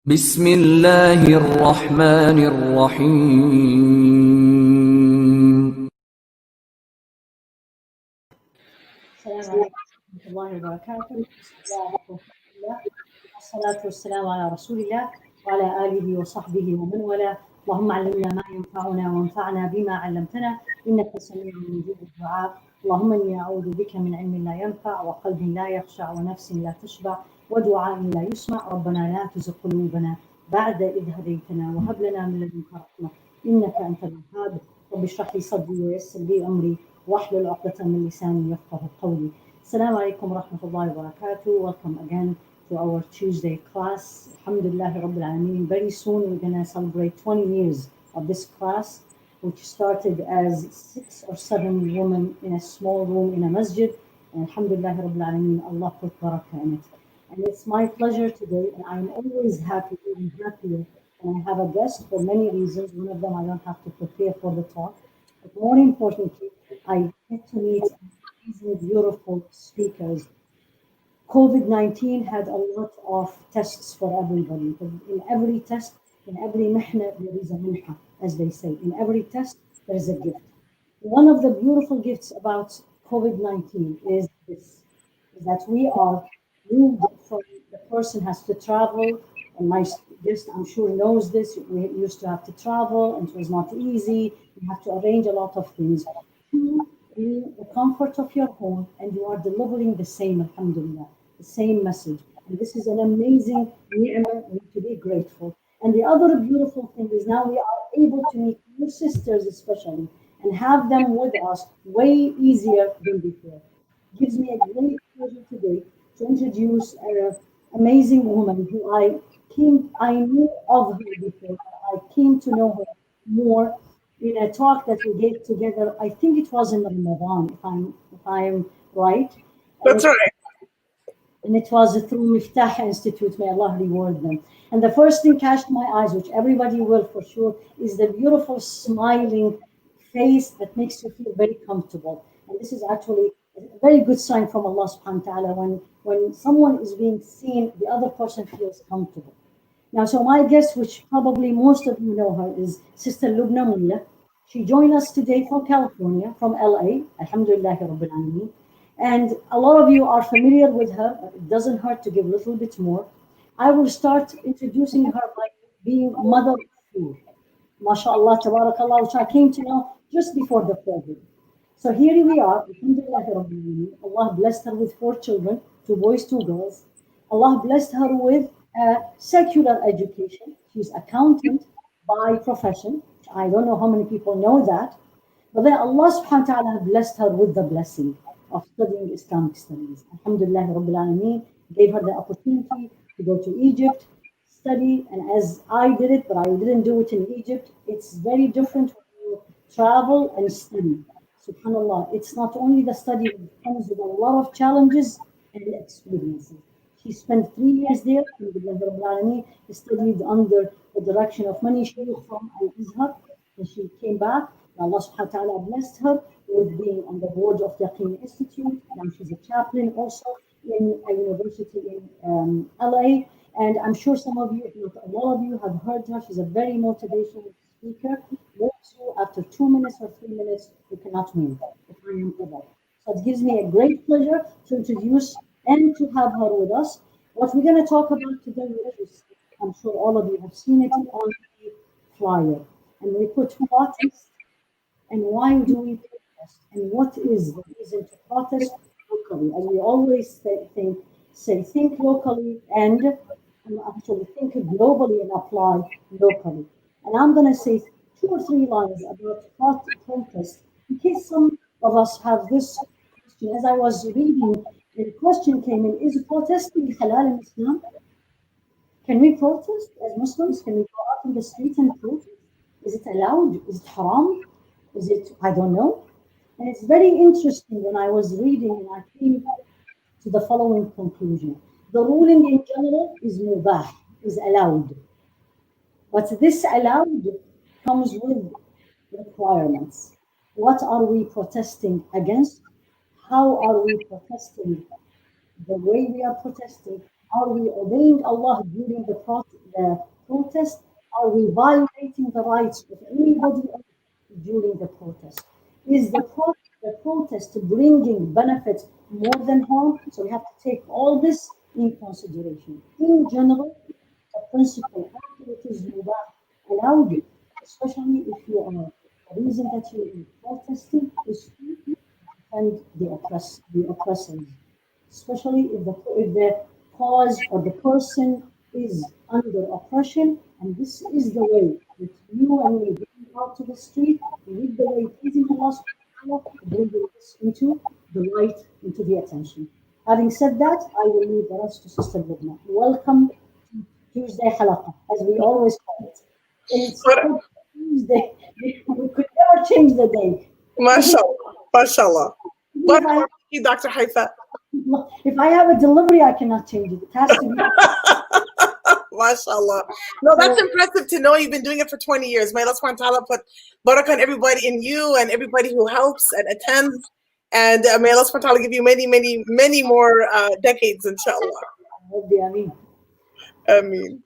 بسم الله الرحمن الرحيم. السلام عليكم ورحمة الله وبركاته. بسم الله والحمد لله والصلاة والسلام على رسول الله وعلى آله وصحبه ومن والاه. اللهم علمنا ما ينفعنا وانفعنا بما علمتنا إنك سميع مجيب الدعاء. اللهم إني أعوذ بك من علم لا ينفع وقلب لا يخشع ونفس لا تشبع ودعاء لا يسمع. ربنا لا تزغ قلوبنا بعد إذ هديتنا وهب لنا من لدنك رحمة إنك أنت الوهاب. رب اشرح لي صدري ويسر لي أمري واحلل عقدة من لساني يفقه قولي. Assalamu alaikum wa rahmatullahi wa barakatuh. Welcome again to our Tuesday class. Alhamdulillah Rabbil Alameen. Very soon we're going to celebrate 20 years of this class, which started as 6 or 7 women in a small room in a masjid. And Alhamdulillah Rabbil Alameen, Allah put barakah in it. And it's my pleasure today, and I'm always happy, even happier, when I have a guest for many reasons. One of them, I don't have to prepare for the talk. But more importantly, I get to meet amazing, beautiful speakers. COVID-19 had a lot of tests for everybody. In every test, in every mihna, there is a minha, as they say. In every test, there is a gift. One of the beautiful gifts about COVID-19 is this, is that we are moved from the person has to travel, and my guest I'm sure knows this, we used to have to travel and it was not easy, you have to arrange a lot of things, to the comfort of your home, and you are delivering the same, alhamdulillah, the same message. And this is an amazing ni'mah, we need to be grateful. And the other beautiful thing is now we are able to meet your sisters especially and have them with us way easier than before. It gives me a great pleasure today to introduce an amazing woman who I knew of her before. I came to know her more in a talk that we gave together. I think it was in Ramadan, if I'm right. That's right. And it was through Haifaa Institute, may Allah reward them. And the first thing catched my eyes, which everybody will for sure, is the beautiful smiling face that makes you feel very comfortable. And this is actually a very good sign from Allah subhanahu wa ta'ala when someone is being seen, the other person feels comfortable. Now, so my guest, which probably most of you know her, is Sister Lobna Mulla. She joined us today from California, from LA, Alhamdulillah Rabbil Alameen. And a lot of you are familiar with her, but it doesn't hurt to give a little bit more. I will start introducing her by being mother of four. MashaAllah, tabarakallah, which I came to know just before the COVID. So here we are, Alhamdulillah Rabbil Alameen. Allah blessed her with 4 children, 2 boys, 2 girls. Allah blessed her with a secular education. She's accountant by profession. I don't know how many people know that. But then Allah subhanahu wa ta'ala blessed her with the blessing of studying Islamic studies. Alhamdulillah Rabbil Alameen gave her the opportunity to go to Egypt, study, and as I did it, but I didn't do it in Egypt, it's very different when you travel and study. SubhanAllah, it's not only the study, it comes with a lot of challenges and experiences. She spent 3 years there, Alhamdulillah Rabbil Alameen, studied under the direction of many shuyukh from Al-Azhar, and she came back. Allah subhanahu wa ta'ala blessed her with being on the board of the Jannah Institute. Now she's a chaplain also in a university in LA. And I'm sure some of you, if not a lot of you, have heard her. She's a very motivational speaker. Most you, after 2 minutes or 3 minutes, you cannot move, if I am correct. So it gives me a great pleasure to introduce and to have her with us. What we're going to talk about today is, I'm sure all of you have seen it on the flyer. And we put protest. And why do we protest? And what is the reason to protest locally? As we always say think locally and actually think globally and apply locally. And I'm going to say 2 or 3 lines about protest in case some of us have this question. As I was reading, the question came in, is protesting halal in Islam? Can we protest as Muslims? Can we go out in the street and protest? Is it allowed? Is it haram? Is it, I don't know. And it's very interesting when I was reading and I came to the following conclusion. The ruling in general is mubah, is allowed. But this allowed comes with requirements. What are we protesting against? How are we protesting? The way we are protesting, are we obeying Allah during the the protest? Are we violating the rights of anybody else during the protest? Is the protest bringing benefits more than harm? So we have to take all this in consideration. In general, the principle activities mubah allow you, especially if you are the reason that you are protesting is to defend the oppressors, especially if the cause or the person is under oppression, and this is the way that you and me going out to the street with the way pleasing Allah subhanahu wa ta'ala, bringing this into the light, into the attention. Having said that, I will leave the rest to Sister Lubna. Welcome to Tuesday Halaqa, as we always call it. It's called Tuesday. We could never change the day. MashaAllah. MashaAllah. Thank you, Dr. Haifaa. If I have a delivery, I cannot change it. It has to be. MashaAllah. No, that's impressive to know. You've been doing it for 20 years. May Allah subhanahu wa ta'ala put barakah on everybody in you and everybody who helps and attends. And may Allah subhanahu wa ta'ala give you many, many, many more decades, inshallah. Ameen.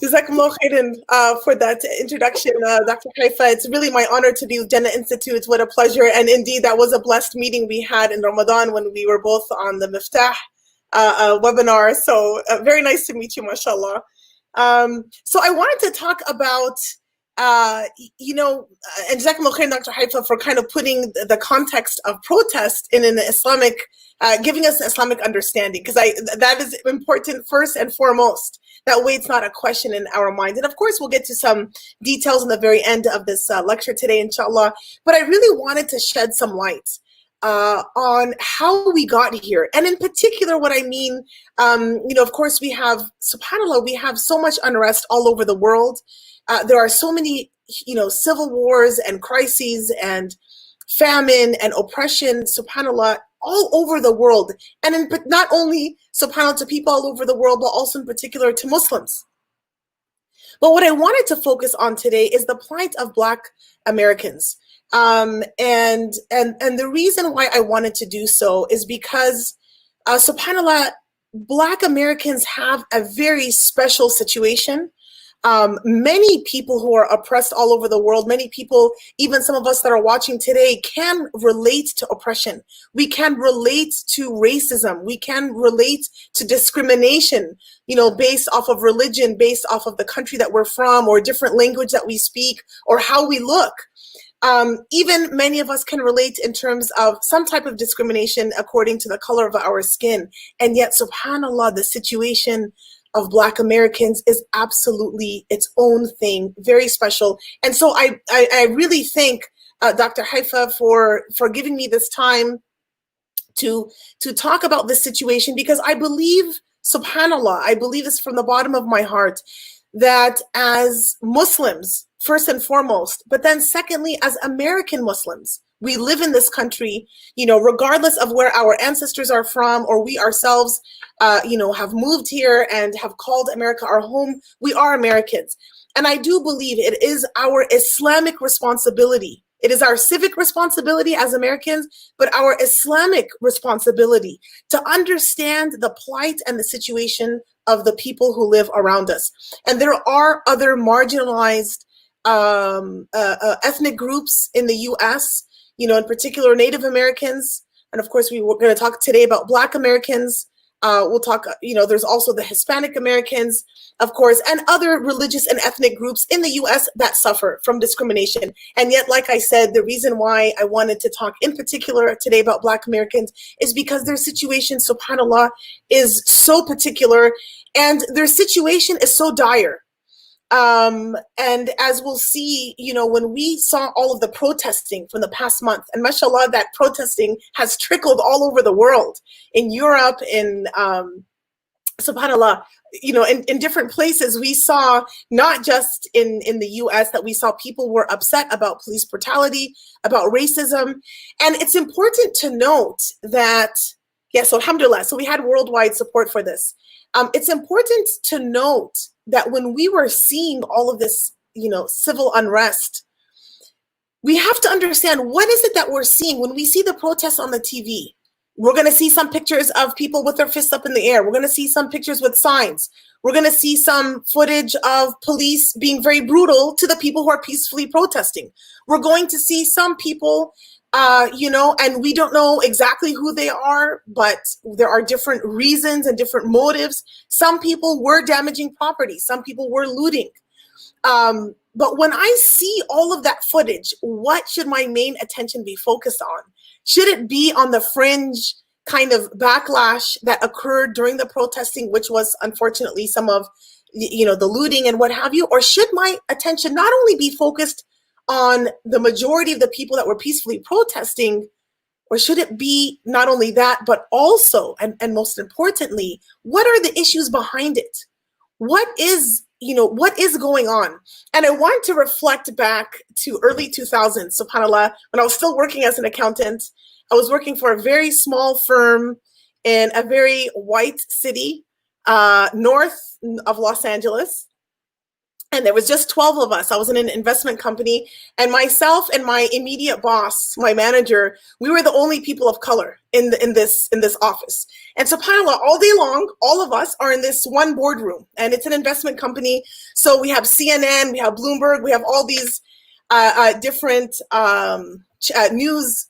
Jazakumullah khairan for that introduction, Dr. Haifaa. It's really my honor to be with Jannah Institute. What a pleasure. And indeed, that was a blessed meeting we had in Ramadan when we were both on the Miftah webinar. So very nice to meet you, mashallah. So I wanted to talk about, and Jazakumullah khairan, Dr. Haifaa, for kind of putting the context of protest in an Islamic, giving us Islamic understanding, because that is important first and foremost. That way it's not a question in our minds. And of course, we'll get to some details in the very end of this lecture today, inshallah. But I really wanted to shed some light on how we got here. And in particular, what I mean, of course, we have, subhanAllah, we have so much unrest all over the world. There are so many, civil wars and crises and famine and oppression, subhanAllah, all over the world. And not only, subhanAllah, to people all over the world, but also in particular to Muslims. But what I wanted to focus on today is the plight of Black Americans. And the reason why I wanted to do so is because, subhanAllah, Black Americans have a very special situation. Many people who are oppressed all over the world, many people, even some of us that are watching today, can relate to oppression. We can relate to racism. We can relate to discrimination, based off of religion, based off of the country that we're from, or different language that we speak, or how we look. Even many of us can relate in terms of some type of discrimination according to the color of our skin. And yet, subhanAllah, the situation of Black Americans is absolutely its own thing, very special. And so I really thank Dr. Haifaa for giving me this time to talk about this situation, because I believe, subhanAllah, I believe this from the bottom of my heart, that as Muslims, first and foremost, but then secondly, as American Muslims, we live in this country, regardless of where our ancestors are from, or we ourselves, have moved here and have called America our home. We are Americans. And I do believe it is our Islamic responsibility. It is our civic responsibility as Americans, but our Islamic responsibility to understand the plight and the situation of the people who live around us. And there are other marginalized ethnic groups in the U.S., in particular Native Americans. And of course, we're going to talk today about Black Americans. We'll talk, there's also the Hispanic Americans, of course, and other religious and ethnic groups in the U.S. that suffer from discrimination. And yet, like I said, the reason why I wanted to talk in particular today about Black Americans is because their situation, subhanAllah, is so particular, and their situation is so dire. And as we'll see, when we saw all of the protesting from the past month, and mashallah, that protesting has trickled all over the world, in Europe, in subhanallah, in different places, we saw, not just in the US, that we saw people were upset about police brutality, about racism. And it's important to note that, yes, alhamdulillah, so we had worldwide support for this. It's important to note that when we were seeing all of this, civil unrest, we have to understand, what is it that we're seeing when we see the protests on the TV? We're going to see some pictures of people with their fists up in the air. We're going to see some pictures with signs. We're going to see some footage of police being very brutal to the people who are peacefully protesting. We're going to see some people, and we don't know exactly who they are, but there are different reasons and different motives. Some people were damaging property. Some people were looting. But when I see all of that footage, what should my main attention be focused on? Should it be on the fringe kind of backlash that occurred during the protesting, which was unfortunately some of the looting and what have you? Or should my attention not only be focused on the majority of the people that were peacefully protesting, or should it be not only that, but also, and most importantly, what are the issues behind it? What is going on? And I want to reflect back to early 2000s, subhanAllah, when I was still working as an accountant. I was working for a very small firm in a very white city, north of Los Angeles. And there was just 12 of us. I was in an investment company, and myself and my immediate boss, my manager, we were the only people of color in this office. And subhanAllah, all day long, all of us are in this one boardroom, and it's an investment company. So we have CNN, we have Bloomberg, we have all these different news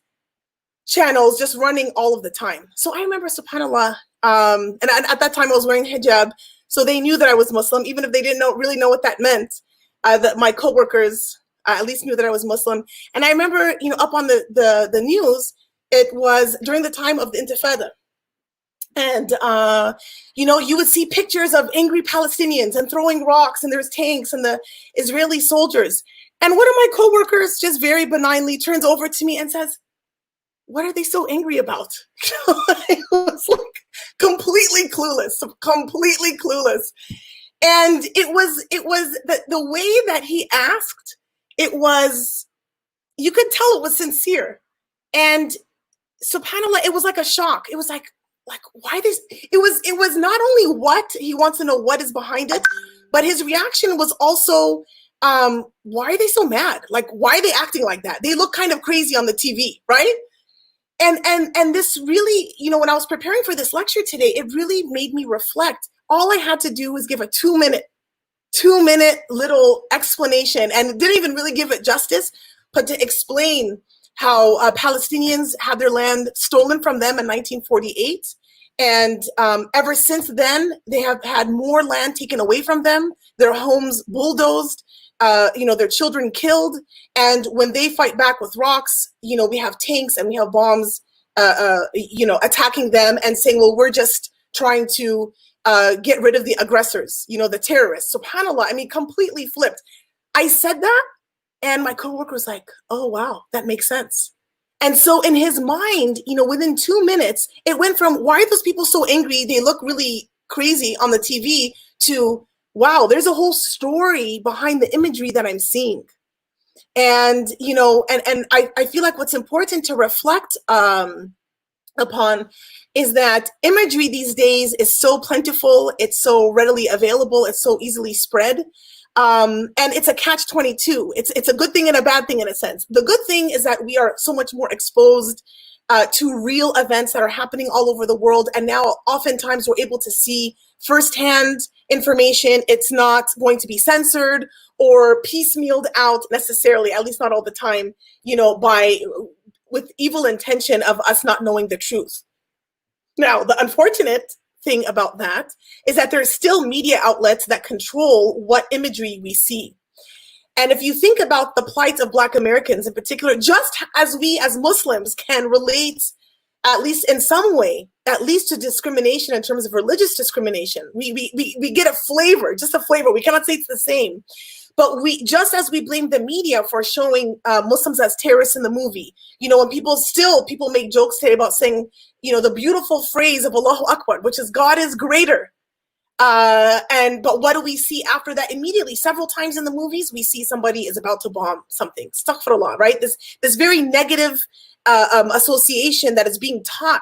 channels just running all of the time. So I remember, subhanAllah, and at that time I was wearing hijab. So they knew that I was Muslim, even if they didn't really know what that meant. That my coworkers at least knew that I was Muslim. And I remember, up on the news, it was during the time of the Intifada. And, you would see pictures of angry Palestinians and throwing rocks, and there's tanks and the Israeli soldiers. And one of my coworkers just very benignly turns over to me and says, "What are they so angry about?" I was like completely clueless. And it was the way that he asked, you could tell it was sincere. And subhanAllah, it was like a shock. It was like why this? It was not only what he wants to know what is behind it, but his reaction was also, why are they so mad? Like, why are they acting like that? They look kind of crazy on the TV, right? And this really, when I was preparing for this lecture today, it really made me reflect. All I had to do was give a 2-minute little explanation, and didn't even really give it justice, but to explain how Palestinians had their land stolen from them in 1948. And ever since then, they have had more land taken away from them, their homes bulldozed, their children killed. And when they fight back with rocks, we have tanks and we have bombs, attacking them and saying, well, we're just trying to get rid of the aggressors, the terrorists. SubhanAllah, I mean, completely flipped. I said that, and my coworker was like, oh, wow, that makes sense. And so in his mind, within 2 minutes, it went from, why are those people so angry? They look really crazy on the TV, to, wow, there's a whole story behind the imagery that I'm seeing. And, and I feel like what's important to reflect upon is that imagery these days is so plentiful, it's so readily available, it's so easily spread. And it's a catch-22. It's a good thing and a bad thing in a sense. The good thing is that we are so much more exposed to real events that are happening all over the world. And now oftentimes we're able to see firsthand information. It's not going to be censored or piecemealed out necessarily, at least not all the time, with evil intention of us not knowing the truth. Now, the unfortunate thing about that is that there's still media outlets that control what imagery we see. And if you think about the plight of Black Americans in particular, just as we as Muslims can relate, at least in some way, at least to discrimination in terms of religious discrimination, we get a flavor, just a flavor. We cannot say it's the same. But just as we blame the media for showing Muslims as terrorists in the movie, when people make jokes today about saying, the beautiful phrase of Allahu Akbar, which is God is greater. But what do we see after that? Immediately, several times in the movies, we see somebody is about to bomb something. Astaghfirullah, right? This very negative association that is being taught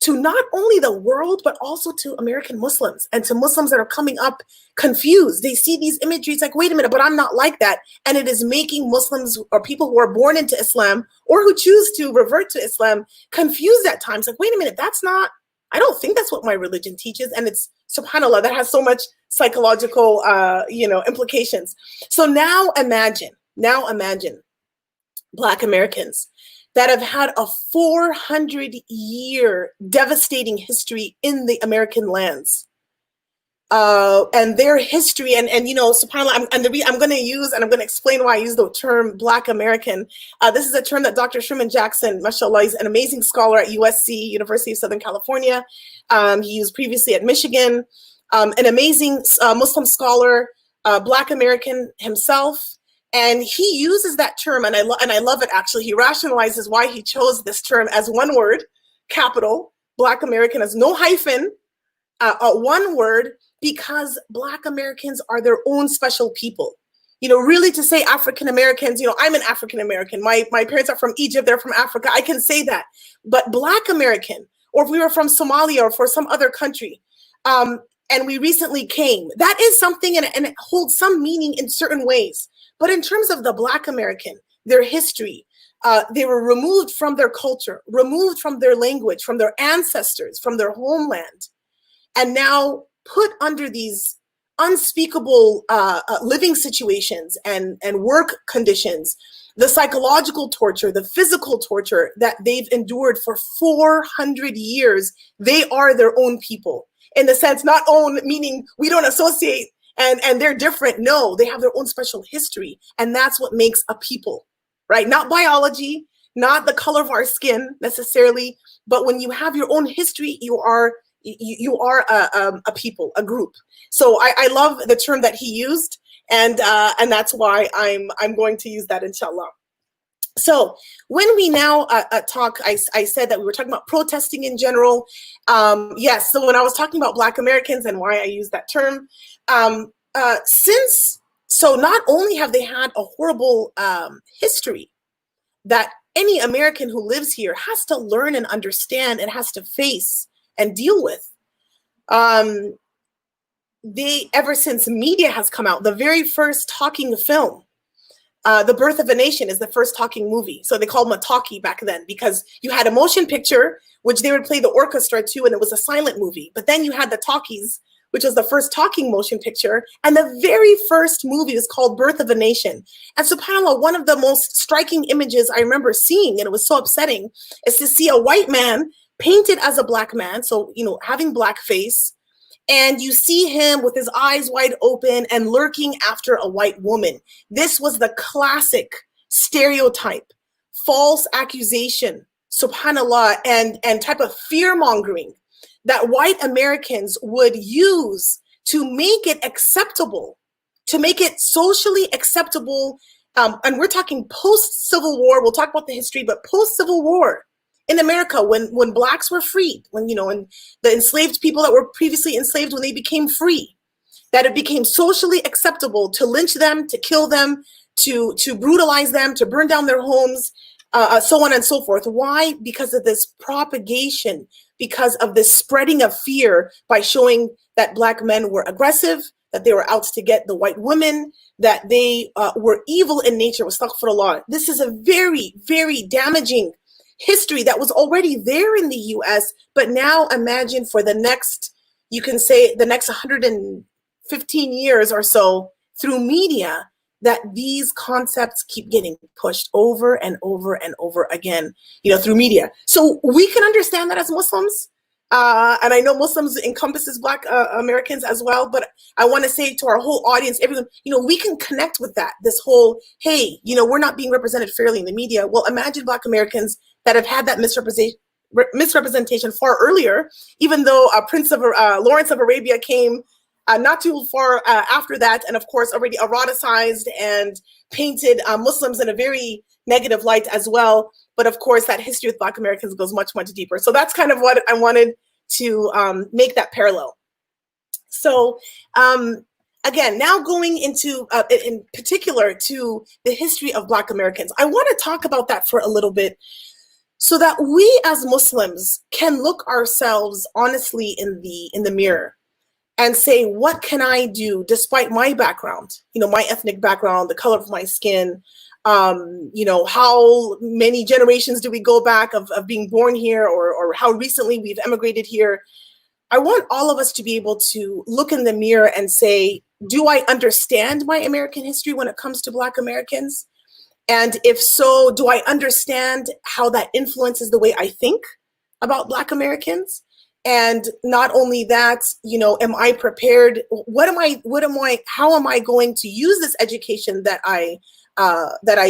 to not only the world, but also to American Muslims and to Muslims that are coming up confused. They see these imageries like, wait a minute, but I'm not like that. And it is making Muslims or people who are born into Islam or who choose to revert to Islam confused at times. Like, wait a minute, I don't think that's what my religion teaches. And it's, subhanAllah, that has so much psychological, implications. So now imagine Black Americans that have had a 400-year devastating history in the American lands. And their history, and subhanAllah, I'm going to explain why I use the term Black American. This is a term that Dr. Sherman Jackson, mashallah, is an amazing scholar at USC, University of Southern California. He was previously at Michigan, an amazing Muslim scholar, Black American himself. And he uses that term, and I love it, actually. He rationalizes why he chose this term as one word, capital, Black American, as no hyphen, one word, because Black Americans are their own special people. Really to say African Americans, I'm an African American. My parents are from Egypt, they're from Africa. I can say that. But Black American, or if we were from Somalia or for some other country, and we recently came, that is something, and it holds some meaning in certain ways. But in terms of the Black American, their history, they were removed from their culture, removed from their language, from their ancestors, from their homeland, and now put under these unspeakable living situations and work conditions, the psychological torture, the physical torture that they've endured for 400 years. They are their own people. In the sense, not own, meaning we don't associate and they're different. No, they have their own special history. And that's what makes a people, right? Not biology, not the color of our skin necessarily, but when you have your own history, you are a people, a group. So I love the term that he used, and that's why I'm going to use that, inshallah. So when we now talk, I said that we were talking about protesting in general. Yes, so when I was talking about Black Americans and why I use that term, so not only have they had a horrible history that any American who lives here has to learn and understand and has to face and deal with. Ever since media has come out, the very first talking film, The Birth of a Nation, is the first talking movie. So they called them a talkie back then, because you had a motion picture, which they would play the orchestra to, and it was a silent movie. But then you had the talkies, which was the first talking motion picture. And the very first movie is called Birth of a Nation. And subhanAllah, one of the most striking images I remember seeing, and it was so upsetting, is to see a white man painted as a Black man. So, having black face. And you see him with his eyes wide open and lurking after a white woman. This was the classic stereotype, false accusation, subhanAllah, and type of fear-mongering that white Americans would use to make it acceptable, to make it socially acceptable. And we're talking post-Civil War. We'll talk about the history, but post-Civil War in America, when Blacks were freed, when the enslaved people that were previously enslaved, when they became free, that it became socially acceptable to lynch them, to kill them, to brutalize them, to burn down their homes, so on and so forth. Why? Because of this propagation, because of this spreading of fear by showing that Black men were aggressive, that they were out to get the white women, that they were evil in nature. Astaghfirullah. This is a very, very damaging history that was already there in the US, but now imagine for the next, you can say the next 115 years or so through media, that these concepts keep getting pushed over and over and over again, through media. So we can understand that as Muslims. And I know Muslims encompasses Black Americans as well, but I want to say to our whole audience, everyone, we can connect with that. This whole, hey, we're not being represented fairly in the media. Well, imagine Black Americans that have had that misrepresentation far earlier, even though Lawrence of Arabia came not too far after that, and of course already eroticized and painted Muslims in a very negative light as well. But of course, that history with Black Americans goes much, much deeper. So that's kind of what I wanted to make that parallel. So again, now going into, in particular, to the history of Black Americans, I want to talk about that for a little bit, so that we as Muslims can look ourselves honestly in the mirror and say, what can I do despite my background, my ethnic background, the color of my skin, how many generations do we go back of being born here, or how recently we've emigrated here. I want all of us to be able to look in the mirror and say, do I understand my American history when it comes to Black Americans? And if so, do I understand how that influences the way I think about Black Americans? And not only that, am I prepared? How am I going to use this education that I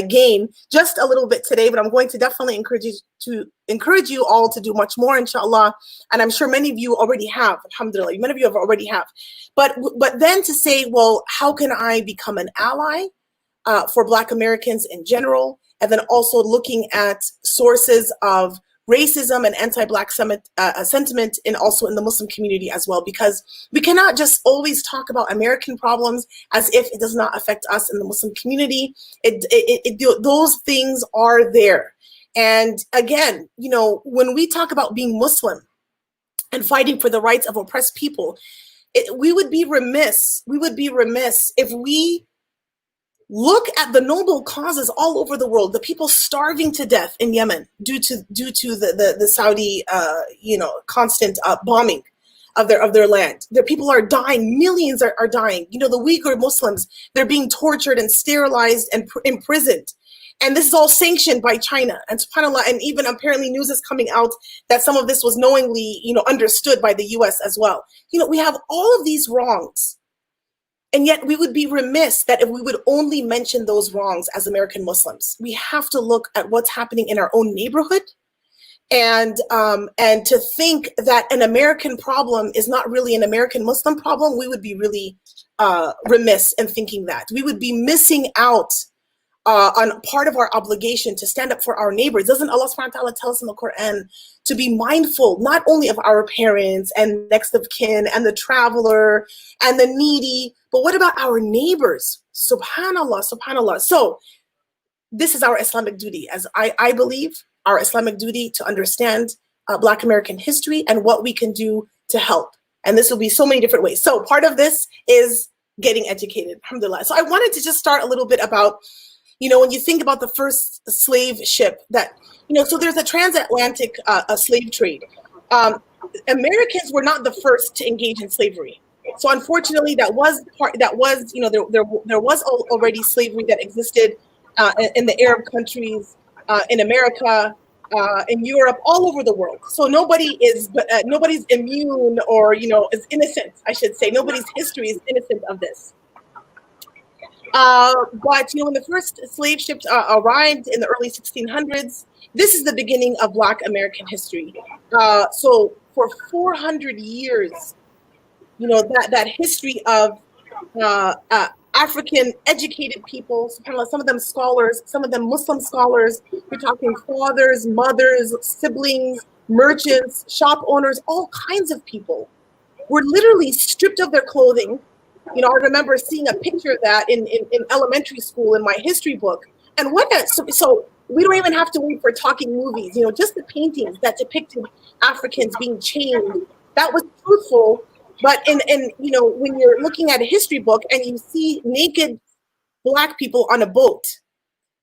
gain just a little bit today, but I'm going to definitely encourage you all to do much more, inshallah. And I'm sure many of you already have, alhamdulillah, many of you have already have. But then to say, well, how can I become an ally for Black Americans in general? And then also looking at sources of racism and anti-Black sentiment and also in the Muslim community as well, because we cannot just always talk about American problems as if it does not affect us in the Muslim community. Those things are there. And again, when we talk about being Muslim and fighting for the rights of oppressed people, we would be remiss if we look at the noble causes all over the world, the people starving to death in Yemen due to the Saudi constant bombing of their land. Their people are dying, millions are dying. The Uyghur Muslims, they're being tortured and sterilized and imprisoned. And this is all sanctioned by China. And subhanAllah, and even apparently news is coming out that some of this was knowingly, understood by the US as well. We have all of these wrongs. And yet we would be remiss that if we would only mention those wrongs as American Muslims. We have to look at what's happening in our own neighborhood, and to think that an American problem is not really an American Muslim problem. We would be really remiss in thinking that. We would be missing out on part of our obligation to stand up for our neighbors. Doesn't Allah subhanahu wa ta'ala tell us in the Quran to be mindful not only of our parents and next of kin and the traveler and the needy, but what about our neighbors? Subhanallah, subhanallah. So this is our Islamic duty, as I believe, our Islamic duty to understand Black American history and what we can do to help. And this will be so many different ways. So part of this is getting educated, alhamdulillah. So I wanted to just start a little bit about, when you think about the first slave ship that, so there's a transatlantic slave trade. Americans were not the first to engage in slavery. So unfortunately, there was already slavery that existed in the Arab countries, in America, in Europe, all over the world. So nobody's immune or, is innocent, I should say. Nobody's history is innocent of this. But when the first slave ships arrived in the early 1600s, this is the beginning of Black American history. So for 400 years, that history of African educated people, subhanAllah, some of them scholars, some of them Muslim scholars, we're talking fathers, mothers, siblings, merchants, shop owners, all kinds of people were literally stripped of their clothing. I remember seeing a picture of that in elementary school in my history book. And so we don't even have to wait for talking movies, just the paintings that depicted Africans being chained. That was truthful. But when you're looking at a history book and you see naked Black people on a boat,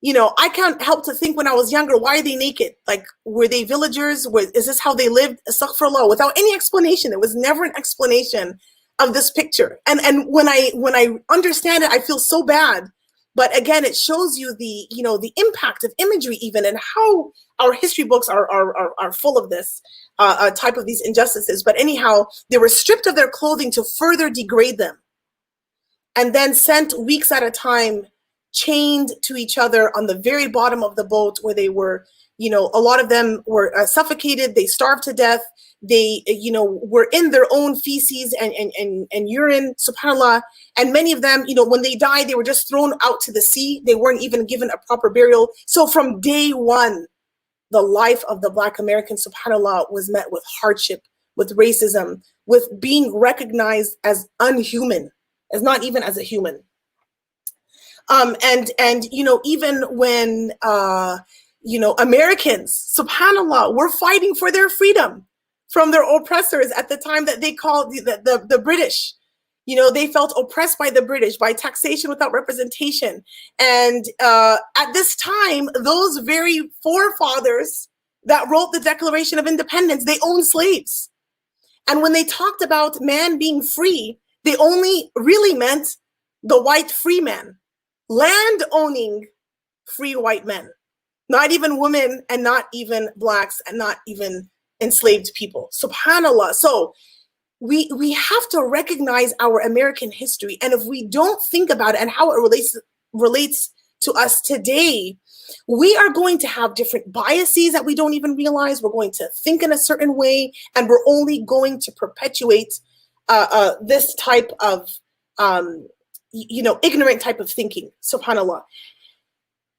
I can't help to think when I was younger, why are they naked? Like, were they villagers? Is this how they lived? Astaghfirullah, without any explanation. There was never an explanation of this picture. And when I understand it, I feel so bad. But again, it shows you the impact of imagery even, and how our history books are full of this type of these injustices. But anyhow, they were stripped of their clothing to further degrade them, and then sent weeks at a time, chained to each other on the very bottom of the boat, where they were, a lot of them were suffocated, they starved to death, they, were in their own feces and urine, subhanAllah. And many of them, when they died, they were just thrown out to the sea. They weren't even given a proper burial. So from day one, the life of the Black American, subhanAllah, was met with hardship, with racism, with being recognized as unhuman, as not even as a human. Even when, Americans, subhanAllah, were fighting for their freedom from their oppressors at the time that they called the British. They felt oppressed by the British, by taxation without representation. And at this time, those very forefathers that wrote the Declaration of Independence, they owned slaves. And when they talked about man being free, they only really meant the white free man, land-owning free white men, not even women and not even blacks and not even enslaved people. SubhanAllah. So we have to recognize our American history. And if we don't think about it and how it relates to us today, we are going to have different biases that we don't even realize. We're going to think in a certain way, and we're only going to perpetuate this type of, ignorant type of thinking, subhanAllah.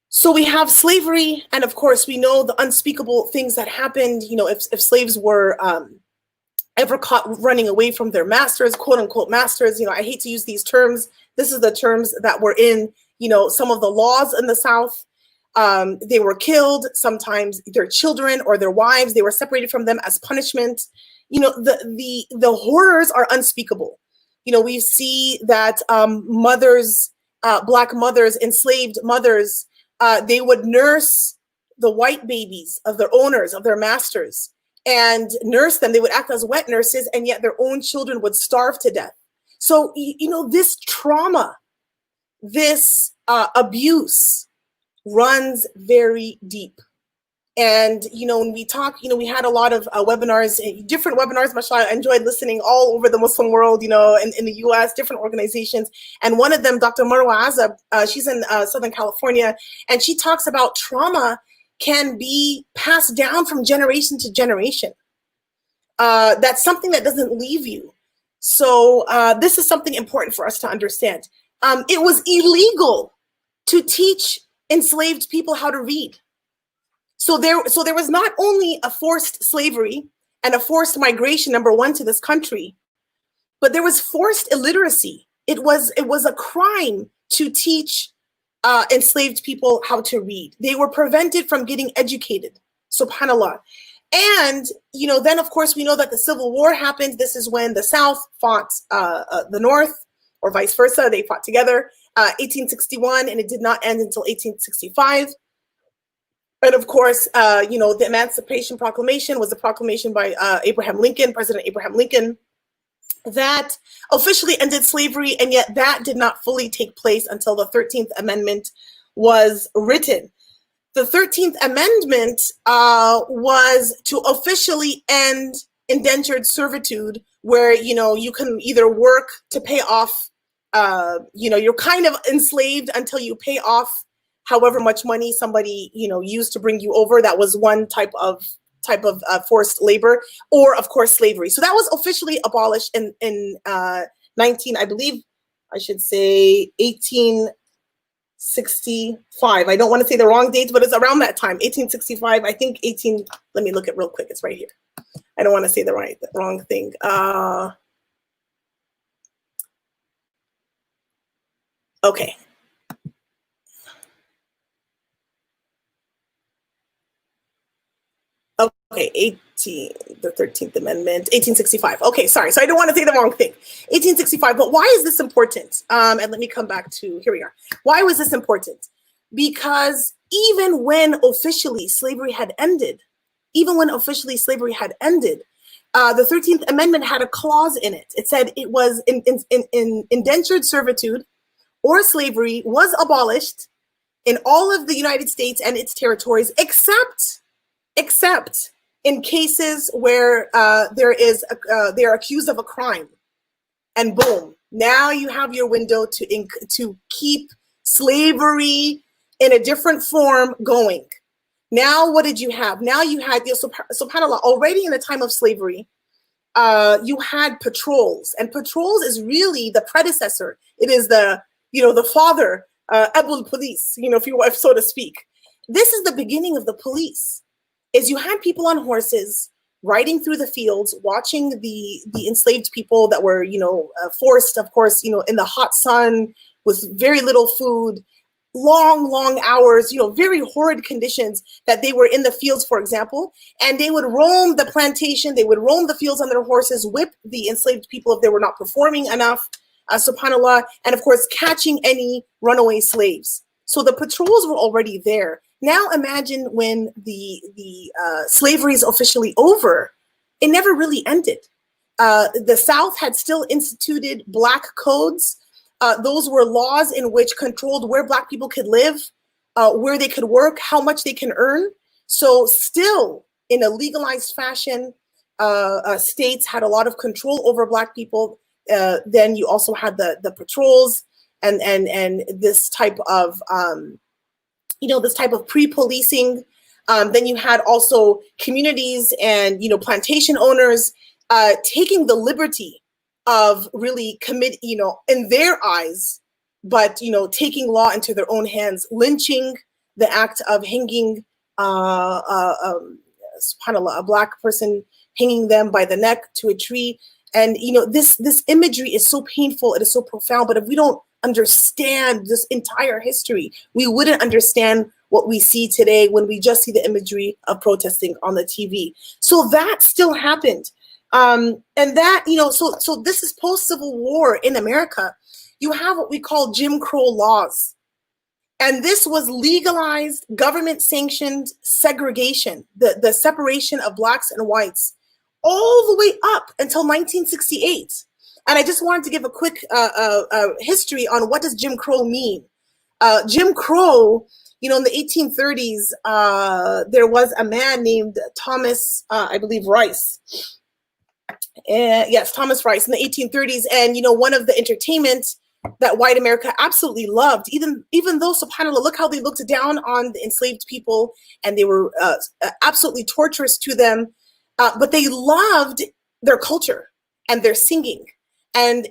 So we have slavery, and of course we know the unspeakable things that happened, if slaves were ever caught running away from their masters, quote unquote masters. I hate to use these terms. This is the terms that were in, some of the laws in the South. They were killed, sometimes their children or their wives, they were separated from them as punishment. The horrors are unspeakable. We see that mothers, black mothers, enslaved mothers, they would nurse the white babies of their owners, of their masters, and nurse them. They would act as wet nurses, and yet their own children would starve to death. So, this trauma, this abuse runs very deep. And, when we talk, we had a lot of webinars, different webinars, mashallah. I enjoyed listening all over the Muslim world, in the US, different organizations. And one of them, Dr. Marwa Azab, she's in Southern California, and she talks about trauma can be passed down from generation to generation. That's something that doesn't leave you. So this is something important for us to understand. It was illegal to teach enslaved people how to read. So there was not only a forced slavery and a forced migration, number one, to this country, but there was forced illiteracy. It was a crime to teach enslaved people how to read. They were prevented from getting educated, subhanAllah. And, then of course we know that the Civil War happened. This is when the South fought the North, or vice versa. They fought together, 1861, and it did not end until 1865. And of course, the Emancipation Proclamation was a proclamation by President Abraham Lincoln, that officially ended slavery, and yet that did not fully take place until the 13th Amendment was written. The 13th Amendment was to officially end indentured servitude, where, you can either work to pay off, you're kind of enslaved until you pay off however much money somebody, used to bring you over. That was one type of forced labor, or of course slavery. So that was officially abolished in 1865. I don't want to say the wrong dates, but it's around that time, 1865. I think let me look at real quick. It's right here. I don't want to say the wrong thing. Okay. Okay, the 13th Amendment, 1865. Okay, sorry. So I don't want to say the wrong thing. 1865. But why is this important? And let me come back to, here we are. Why was this important? Because even when officially slavery had ended, the 13th Amendment had a clause in it. It said it was in indentured servitude or slavery was abolished in all of the United States and its territories, except in cases where they're accused of a crime, and boom, now you have your window to keep slavery in a different form going. Now, what did you have? Now you had, subhanAllah, already in the time of slavery, you had patrols, and patrols is really the predecessor. It is the father, Abul Police, if so to speak. This is the beginning of the police. Is you had people on horses riding through the fields, watching the enslaved people that were, forced, of course, in the hot sun with very little food, long hours, very horrid conditions that they were in the fields, for example, and they would roam the plantation, they would roam the fields on their horses, whip the enslaved people if they were not performing enough, subhanAllah, and of course, catching any runaway slaves. So the patrols were already there. Now imagine when the slavery is officially over, it never really ended. The South had still instituted black codes. Those were laws in which controlled where Black people could live, where they could work, how much they can earn. So still in a legalized fashion, states had a lot of control over Black people. Then you also had the patrols and this type of, this type of pre-policing. Then you had also communities and, plantation owners taking the liberty of really commit, in their eyes, but, taking law into their own hands, lynching, the act of hanging, subhanAllah, a Black person, hanging them by the neck to a tree. And, this imagery is so painful, it is so profound, but if we don't understand this entire history, we wouldn't understand what we see today when we just see the imagery of protesting on the TV. So that still happened. And that, so this is post-Civil War in America. You have what we call Jim Crow laws. And this was legalized, government-sanctioned segregation, the separation of Blacks and whites, all the way up until 1968. And I just wanted to give a quick history on what does Jim Crow mean. Jim Crow, in the 1830s, there was a man named Thomas, I believe, Rice. Yes, Thomas Rice in the 1830s. And, one of the entertainment that white America absolutely loved, even though, subhanAllah, look how they looked down on the enslaved people and they were absolutely torturous to them. But they loved their culture and their singing. And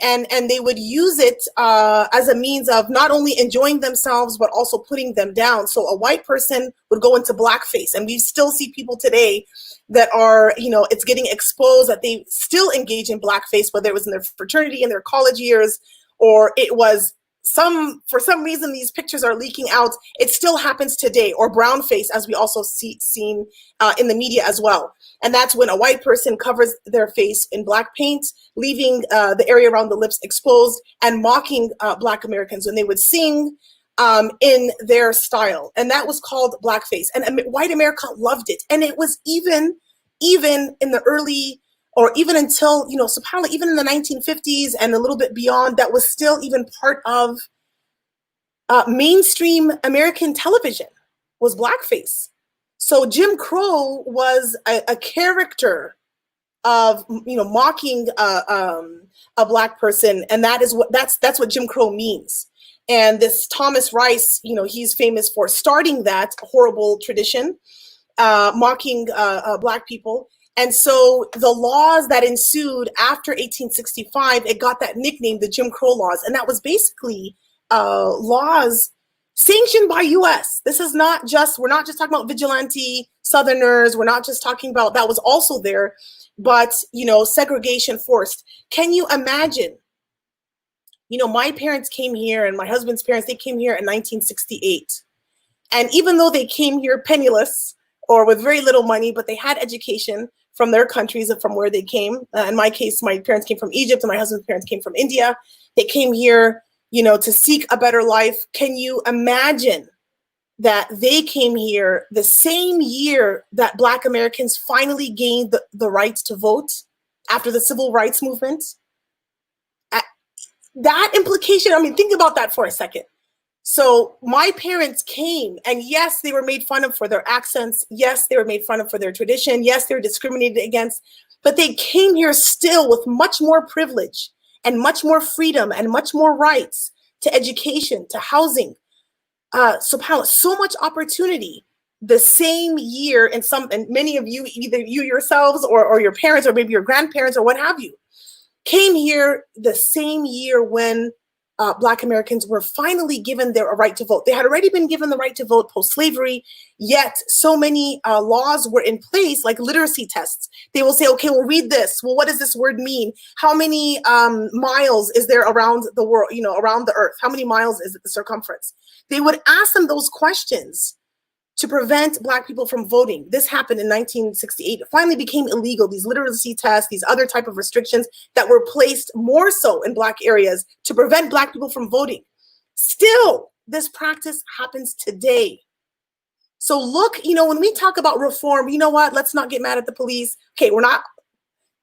they would use it as a means of not only enjoying themselves, but also putting them down. So a white person would go into blackface. And we still see people today that are, it's getting exposed that they still engage in blackface, whether it was in their fraternity, in their college years, or it was for some reason these pictures are leaking out. It still happens today, or brown face, as we also seen in the media as well. And that's when a white person covers their face in black paint, leaving the area around the lips exposed, and mocking Black Americans when they would sing in their style. And that was called blackface. And white America loved it. And it was even in the early, or even until, subhanAllah, even in the 1950s and a little bit beyond, that was still even part of mainstream American television, was blackface. So Jim Crow was a character of, mocking a Black person, and that's what Jim Crow means. And this Thomas Rice, he's famous for starting that horrible tradition, mocking Black people. And so the laws that ensued after 1865, it got that nickname, the Jim Crow laws. And that was basically laws sanctioned by US. This is not just, we're not just talking about vigilante Southerners. We're not just talking about, that was also there, but, segregation forced. Can you imagine? My parents came here, and my husband's parents, they came here in 1968. And even though they came here penniless or with very little money, but they had education from their countries and from where they came. In my case, my parents came from Egypt and my husband's parents came from India. They came here, to seek a better life. Can you imagine that they came here the same year that Black Americans finally gained the right to vote after the civil rights movement? That implication, think about that for a second. So my parents came, and yes, they were made fun of for their accents. Yes, they were made fun of for their tradition. Yes, they were discriminated against, but they came here still with much more privilege and much more freedom and much more rights to education, to housing. SubhanAllah, so much opportunity. The same year, and many of you, either you yourselves or your parents or maybe your grandparents or what have you, came here the same year when Black Americans were finally given their right to vote. They had already been given the right to vote post-slavery, yet so many laws were in place, like literacy tests. They will say, okay, well, read this. Well, what does this word mean? How many miles is there around the world, around the earth? How many miles is it the circumference? They would ask them those questions to prevent Black people from voting. This happened in 1968. It finally became illegal, these literacy tests, these other type of restrictions that were placed more so in Black areas to prevent Black people from voting. Still, this practice happens today. So look, when we talk about reform, you know what? Let's not get mad at the police. Okay, we're not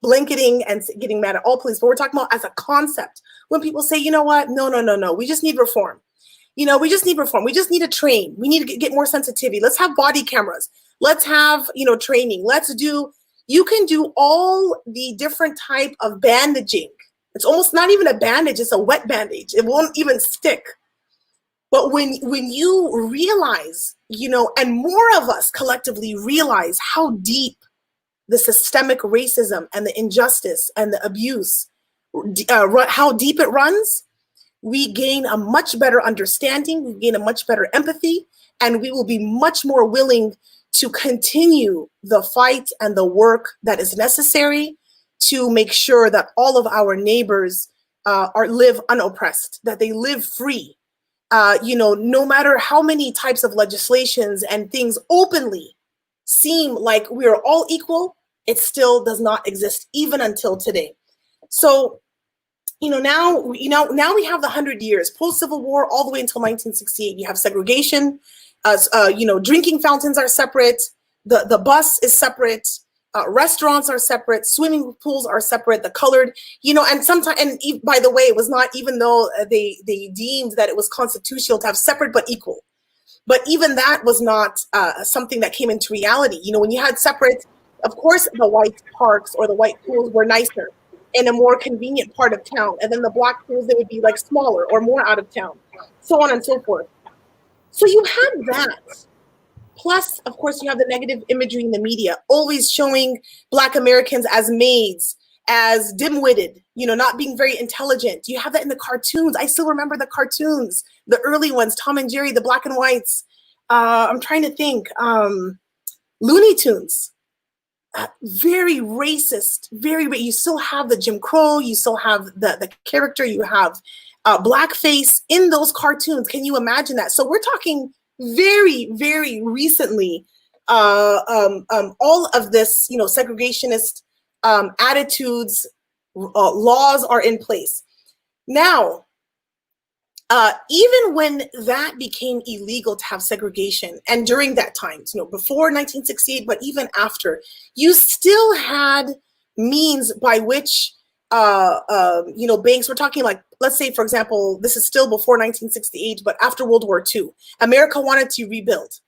blanketing and getting mad at all police, but we're talking about as a concept. When people say, you know what? No, we just need reform. We just need reform. We just need to train. We need to get more sensitivity. Let's have body cameras. Let's have, training. You can do all the different type of bandaging. It's almost not even a bandage. It's a wet bandage. It won't even stick. But when you realize, and more of us collectively realize how deep the systemic racism and the injustice and the abuse, how deep it runs, we gain a much better understanding, we gain a much better empathy, and we will be much more willing to continue the fight and the work that is necessary to make sure that all of our neighbors live unoppressed, that they live free. No matter how many types of legislations and things openly seem like we are all equal, it still does not exist even until today. So now we have the 100 years post-Civil War all the way until 1968. You have segregation. Drinking fountains are separate. The bus is separate. Restaurants are separate. Swimming pools are separate. The colored, and sometimes, and by the way, it was not, even though they deemed that it was constitutional to have separate but equal. But even that was not something that came into reality. When you had separate, of course, the white parks or the white pools were nicer in a more convenient part of town. And then the Black pools, they would be like smaller or more out of town, so on and so forth. So you have that. Plus, of course, you have the negative imagery in the media, always showing Black Americans as maids, as dim-witted, not being very intelligent. You have that in the cartoons. I still remember the cartoons, the early ones, Tom and Jerry, the black and whites. I'm trying to think, Looney Tunes. Very racist, you still have the Jim Crow, you still have the character, you have blackface in those cartoons. Can you imagine that? So we're talking very, very recently, all of this, segregationist attitudes, laws are in place. Now, even when that became illegal to have segregation, and during that time, before 1968, but even after, you still had means by which, banks, we're talking like, let's say, for example, this is still before 1968, but after World War II, America wanted to rebuild.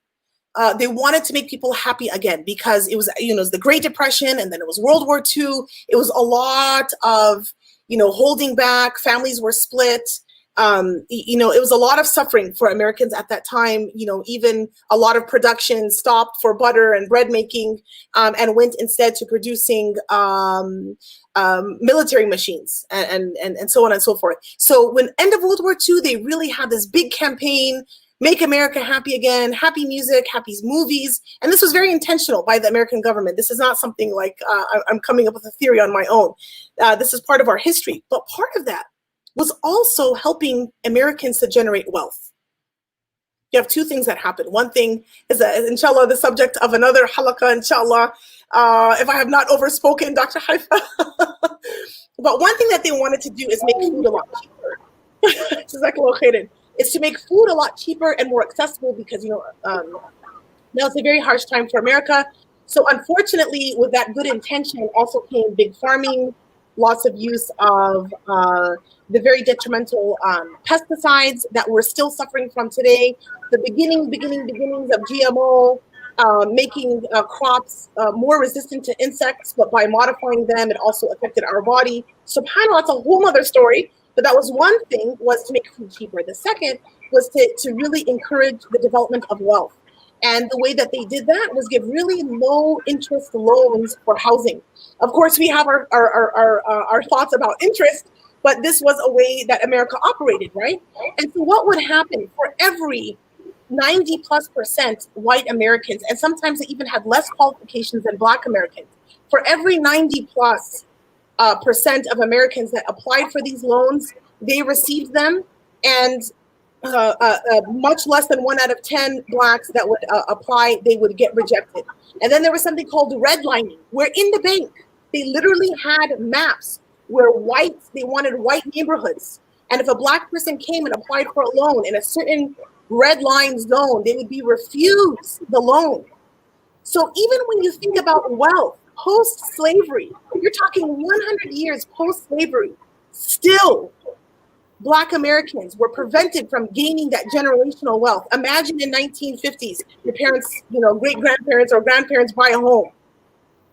They wanted to make people happy again because it was, it was the Great Depression, and then it was World War II. It was a lot of, holding back. Families were split. It was a lot of suffering for Americans at that time. Even a lot of production stopped for butter and bread making, and went instead to producing military machines and so on and so forth. So when end of World War II, they really had this big campaign, Make America Happy Again, happy music, happy movies. And this was very intentional by the American government. This is not something like I'm coming up with a theory on my own. This is part of our history. But part of that was also helping Americans to generate wealth. You have two things that happen. One thing is that, inshallah, the subject of another halaqa, inshallah, if I have not overspoken, Dr. Haifaa. But one thing that they wanted to do is make food a lot cheaper. Jazakallah khairan. It's to make food a lot cheaper and more accessible because, now it's a very harsh time for America. So unfortunately, with that good intention also came big farming, lots of use of the very detrimental pesticides that we're still suffering from today. The beginnings of GMO, making crops more resistant to insects, but by modifying them, it also affected our body. SubhanAllah, that's a whole other story. But that was one thing, was to make food cheaper. The second was to really encourage the development of wealth. And the way that they did that was give really low interest loans for housing. Of course, we have our thoughts about interest, but this was a way that America operated, right? And so what would happen for every 90+% white Americans, and sometimes they even had less qualifications than Black Americans, for every 90+% of Americans that applied for these loans, they received them, and much less than 1 out of 10 Blacks that would apply, they would get rejected. And then there was something called redlining, where in the bank, they literally had maps where they wanted white neighborhoods. And if a Black person came and applied for a loan in a certain red line zone, they would be refused the loan. So even when you think about wealth, post-slavery, you're talking 100 years post-slavery, still Black Americans were prevented from gaining that generational wealth. Imagine in 1950s, your parents, great-grandparents or grandparents buy a home,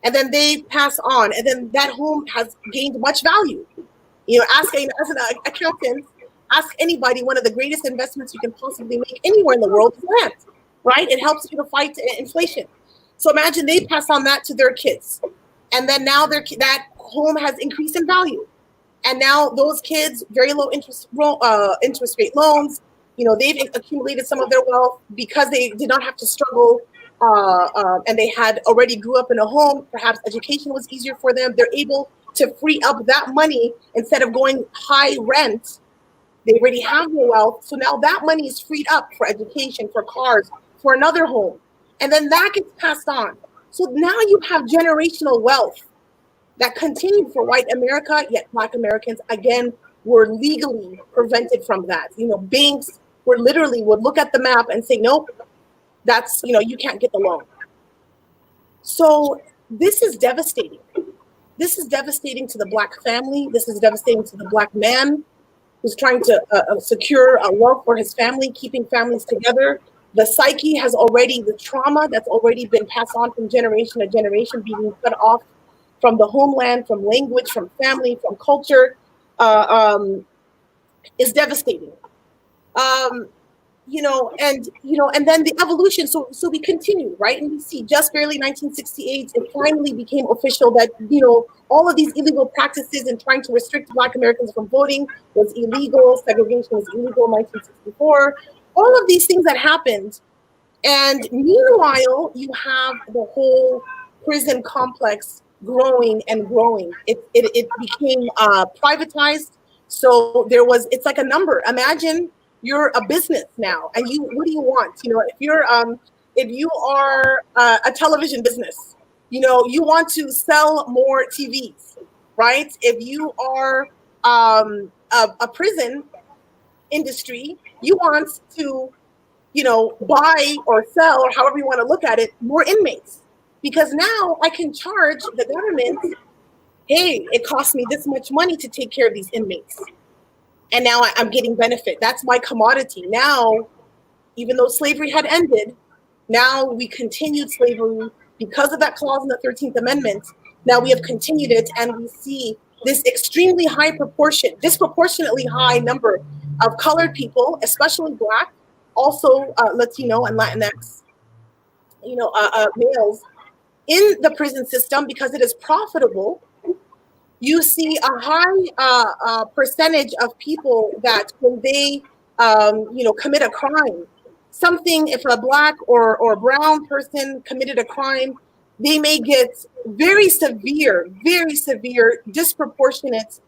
and then they pass on, and then that home has gained much value. As an accountant, ask anybody, one of the greatest investments you can possibly make anywhere in the world is land, right? It helps you to fight inflation. So imagine they pass on that to their kids, and then now that home has increased in value. And now those kids, very low interest rate loans, they've accumulated some of their wealth because they did not have to struggle, and they had already grew up in a home. Perhaps education was easier for them. They're able to free up that money instead of going high rent. They already have the wealth. So now that money is freed up for education, for cars, for another home. And then that gets passed on. So now you have generational wealth that continued for white America, yet Black Americans, again, were legally prevented from that. Banks would look at the map and say, nope, that's, you can't get the loan. So this is devastating. This is devastating to the Black family. This is devastating to the Black man who's trying to secure a wealth for his family, keeping families together. The psyche has already, the trauma that's already been passed on from generation to generation, being cut off from the homeland, from language, from family, from culture, is devastating. And then the evolution. So we continue, right? And we see just barely 1968, it finally became official that, all of these illegal practices and trying to restrict Black Americans from voting was illegal. Segregation was illegal in 1964. All of these things that happened. And meanwhile, you have the whole prison complex growing and growing. It became privatized. So it's like a number. Imagine you're a business now, and what do you want? If you are a television business, you want to sell more TVs, right? If you are a prison industry, you want to, buy or sell, or however you want to look at it, more inmates. Because now I can charge the government, hey, it costs me this much money to take care of these inmates. And now I'm getting benefit. That's my commodity. Now, even though slavery had ended, now we continued slavery because of that clause in the 13th Amendment. Now we have continued it, and we see this extremely high proportion, disproportionately high number of colored people, especially Black, also Latino and Latinx, males, in the prison system because it is profitable. You see a high percentage of people that when they, commit a crime, if a Black or brown person committed a crime, they may get very severe, disproportionate,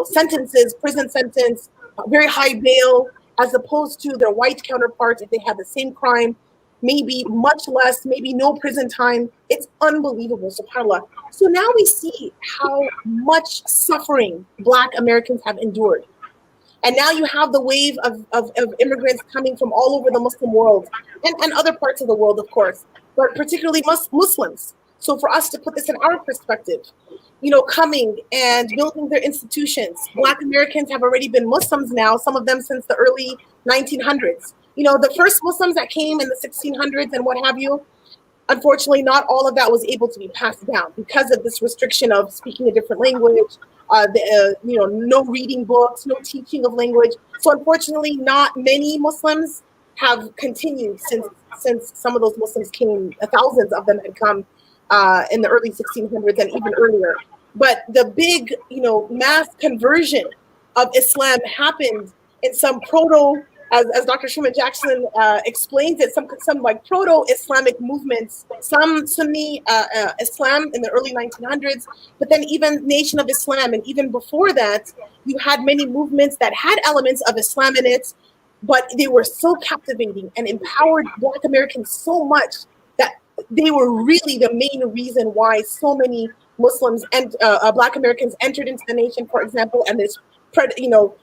sentences, prison sentence, very high bail, as opposed to their white counterparts if they had the same crime. Maybe much less, maybe no prison time. It's unbelievable, subhanAllah. So now we see how much suffering Black Americans have endured. And now you have the wave of immigrants coming from all over the Muslim world and other parts of the world, of course, but particularly Muslims. So for us to put this in our perspective, coming and building their institutions. Black Americans have already been Muslims now, some of them since the early 1900s. The first Muslims that came in the 1600s and what have you, unfortunately, not all of that was able to be passed down because of this restriction of speaking a different language, no reading books, no teaching of language. So unfortunately, not many Muslims have continued since some of those Muslims came, thousands of them had come in the early 1600s and even earlier. but the big, mass conversion of Islam happened in some proto, as Dr. Schumann Jackson explains it, some like proto-Islamic movements, some Sunni Islam in the early 1900s, but then even Nation of Islam, and even before that, you had many movements that had elements of Islam in it, but they were so captivating and empowered Black Americans so much that they were really the main reason why so many Muslims and Black Americans entered into the nation, for example, and this,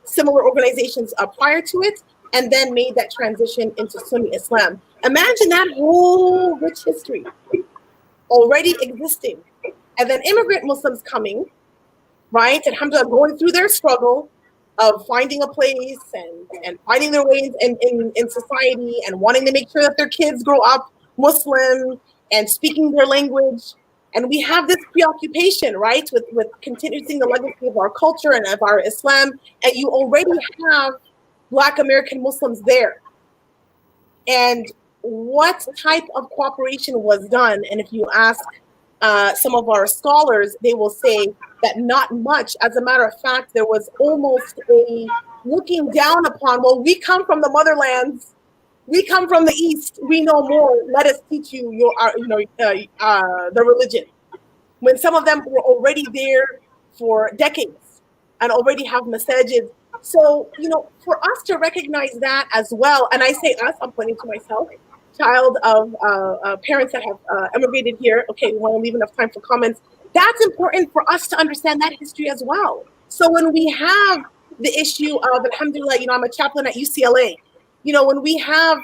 similar organizations prior to it, and then made that transition into Sunni Islam. Imagine that whole rich history already existing, and then immigrant Muslims coming, right? And alhamdulillah, going through their struggle of finding a place and finding their ways in society, and wanting to make sure that their kids grow up Muslim and speaking their language. And we have this preoccupation, right, with continuing the legacy of our culture and of our Islam. And you already have Black American Muslims there. And what type of cooperation was done? And if you ask some of our scholars, they will say that not much. As a matter of fact, there was almost a looking down upon, well, we come from the motherlands, we come from the East, we know more, let us teach you the religion. When some of them were already there for decades and already have masajid. So, for us to recognize that as well, and I say us, I'm pointing to myself, child of parents that have emigrated here. Okay, we want to leave enough time for comments. That's important for us to understand that history as well. So when we have the issue of, alhamdulillah, I'm a chaplain at UCLA, when we have,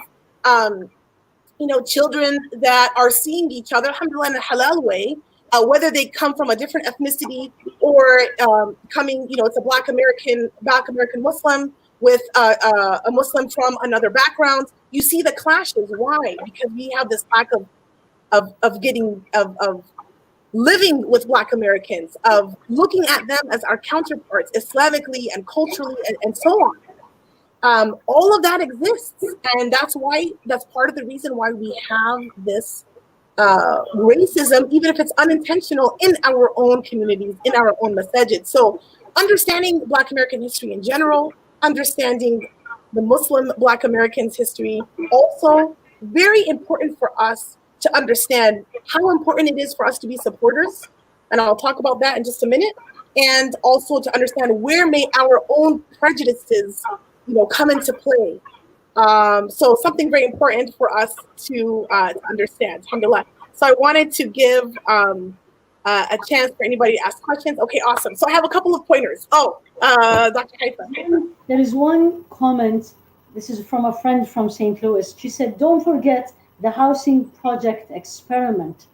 children that are seeing each other, alhamdulillah, in a halal way, whether they come from a different ethnicity or coming, it's a Black American Muslim with a Muslim from another background, you see the clashes. Why? Because we have this lack of living with Black Americans, of looking at them as our counterparts Islamically and culturally and so on. All of that exists, and that's part of the reason why we have this racism, even if it's unintentional, in our own communities, in our own masajid. So understanding Black American history in general, understanding the Muslim Black Americans' history, also very important for us to understand how important it is for us to be supporters, and I'll talk about that in just a minute, and also to understand where may our own prejudices, come into play. So something very important for us to understand, alhamdulillah. So I wanted to give a chance for anybody to ask questions. Okay, awesome. So I have a couple of pointers. Dr. Haifaa. There is one comment. This is from a friend from St. Louis. She said, don't forget the housing project experiment.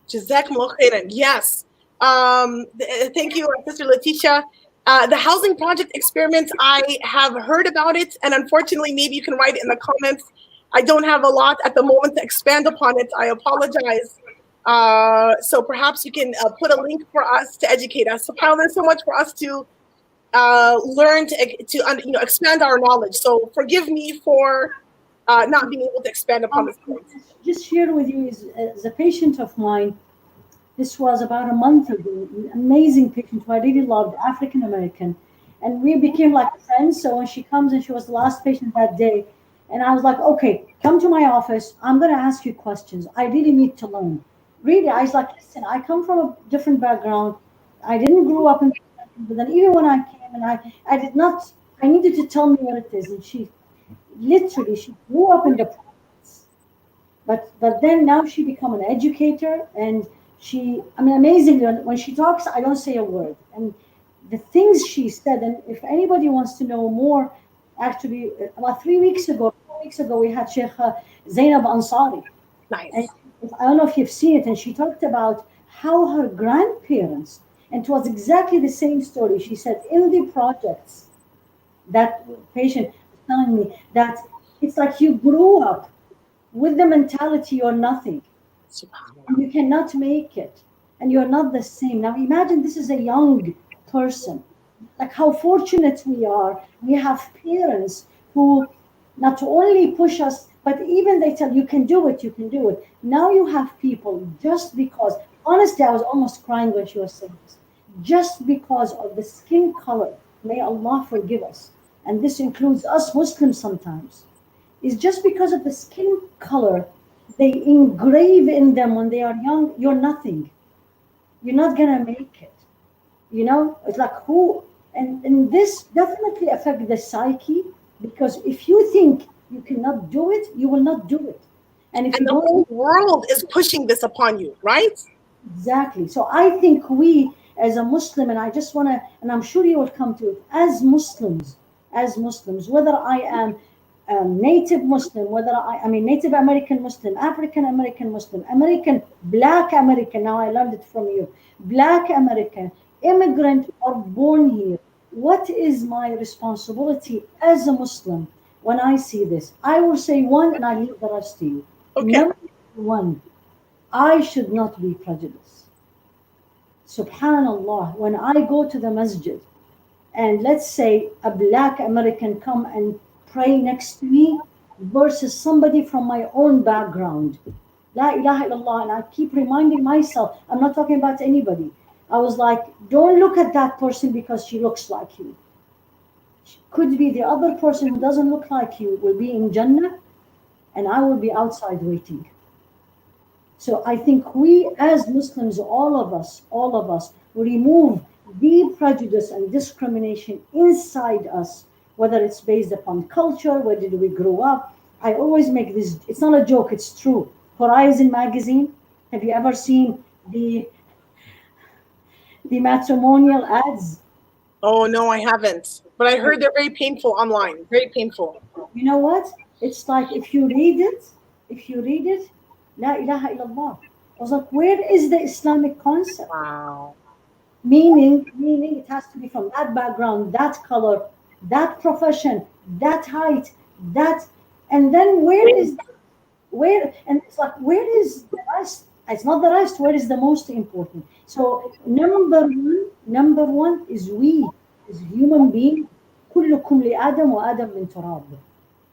Jazakumullah khairan. Yes. Thank you, Sister Letitia. The housing project experiment, I have heard about it, and unfortunately, maybe you can write it in the comments. I don't have a lot at the moment to expand upon it. I apologize. So perhaps you can put a link for us to educate us. So there's so much for us to learn to expand our knowledge. So forgive me for not being able to expand upon this point. Just share with you, as a patient of mine, this was about a month ago, an amazing patient who I really loved, African American. And we became like friends. So when she comes, and she was the last patient that day, and I was like, okay, come to my office. I'm going to ask you questions. I really need to learn. Really, I was like, listen, I come from a different background. I didn't grow up in, but then even when I came, and I needed to tell me what it is. And she grew up in the province. But then now she become an educator, and amazingly, when she talks, I don't say a word. And the things she said, and if anybody wants to know more, actually, about 4 weeks ago, we had Sheikh Zainab Ansari. Nice. And I don't know if you've seen it, and she talked about how her grandparents, and it was exactly the same story. She said, in the projects, that patient was telling me that it's like you grew up with the mentality you're nothing. And you cannot make it, and you're not the same. Now imagine this is a young person. Like how fortunate we are. We have parents who not only push us, but even they tell you can do it, you can do it. Now you have people, just because, honestly, I was almost crying when she was saying this. just because of the skin color, may Allah forgive us, and this includes us Muslims sometimes, is just because of the skin color, they engrave in them when they are young, you're nothing. You're not gonna make it. You know, it's like who, and this definitely affects the psyche, because if you think you cannot do it, you will not do it. And if And you the don't, whole world is pushing this upon you, right? exactly. So I think we, as a Muslim, and I just want to, and I'm sure you will come to it, as Muslims, whether I am native Muslim, whether I mean Native American Muslim, African American Muslim, American, Black American, now I learned it from you, Black American, immigrant or born here, what is my responsibility as a Muslim when I see this? I will say one and I leave the rest to you. Okay. Number one, I should not be prejudiced. Subhanallah, when I go to the masjid and let's say a Black American come and pray next to me versus somebody from my own background. La ilaha illallah. And I keep reminding myself, I'm not talking about anybody. I was like, don't look at that person because she looks like you. Could be the other person who doesn't look like you will be in Jannah and I will be outside waiting. So I think we as Muslims, all of us, remove the prejudice and discrimination inside us, whether it's based upon culture, where did we grow up. I always make this, it's not a joke, it's true. Horizon magazine, have you ever seen the matrimonial ads? Oh no, I haven't. But I heard they're very painful online. Very painful. You know what? It's like if you read it, La ilaha illallah. I was like, where is the Islamic concept? Wow. Meaning it has to be from that background, that color, that profession, that height, that, and then where, and it's like, where is the rest? It's not the rest, where is the most important? So number one is we, as human beings, كلكم لآدم وآدم من تراب.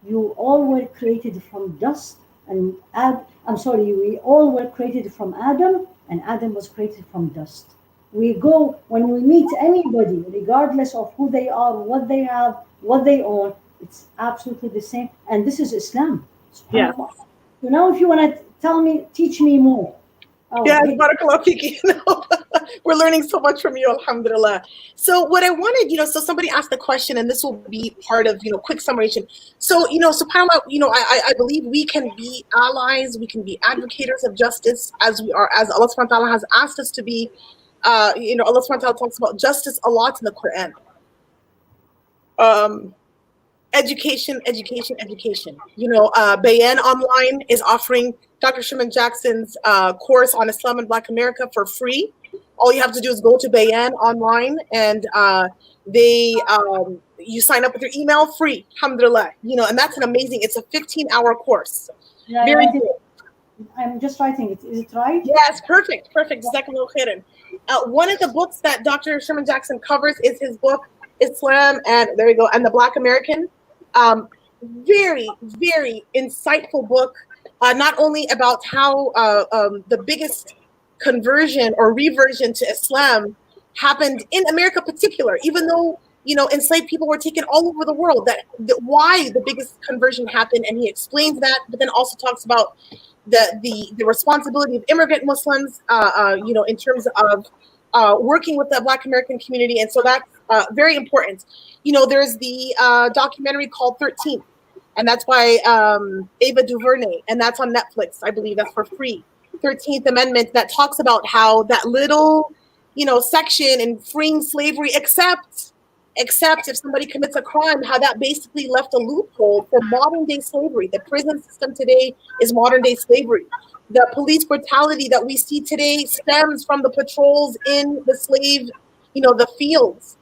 You all were created from dust, and we all were created from Adam, and Adam was created from dust. We go, when we meet anybody, regardless of who they are, what they have, what they own, it's absolutely the same. And this is Islam. Yeah. So now if you want to teach me more. Yes, barakallah fiki. We're learning so much from you, alhamdulillah. So what I wanted, so somebody asked the question, and this will be part of, quick summation. So, subhanAllah, I believe we can be allies, we can be advocates of justice as Allah subhanahu wa ta'ala has asked us to be. Allah subhanahu wa ta'ala talks about justice a lot in the Quran. Education. Bayan Online is offering Dr. Sherman Jackson's course on Islam and Black America for free. All you have to do is go to Bayan Online, and you sign up with your email free, alhamdulillah. And that's an amazing, it's a 15-hour course. Yeah, very good. I'm just writing it. Is it right? Yes, perfect. Jazakallahu khairan. One of the books that Dr. Sherman Jackson covers is his book, Islam, and there we go, and the Black American. Very, very insightful book, not only about how the biggest conversion or reversion to Islam happened in America particular, even though, enslaved people were taken all over the world, that why the biggest conversion happened, and he explains that, but then also talks about the responsibility of immigrant Muslims, in terms of working with the Black American community. And so that's very important. There's the documentary called 13th, and that's by Ava DuVernay, and that's on Netflix, I believe. That's for free. 13th Amendment, that talks about how that little, section in freeing slavery, except if somebody commits a crime, how that basically left a loophole for modern day slavery. The prison system today is modern day slavery. The police brutality that we see today stems from the patrols in the slave, the fields,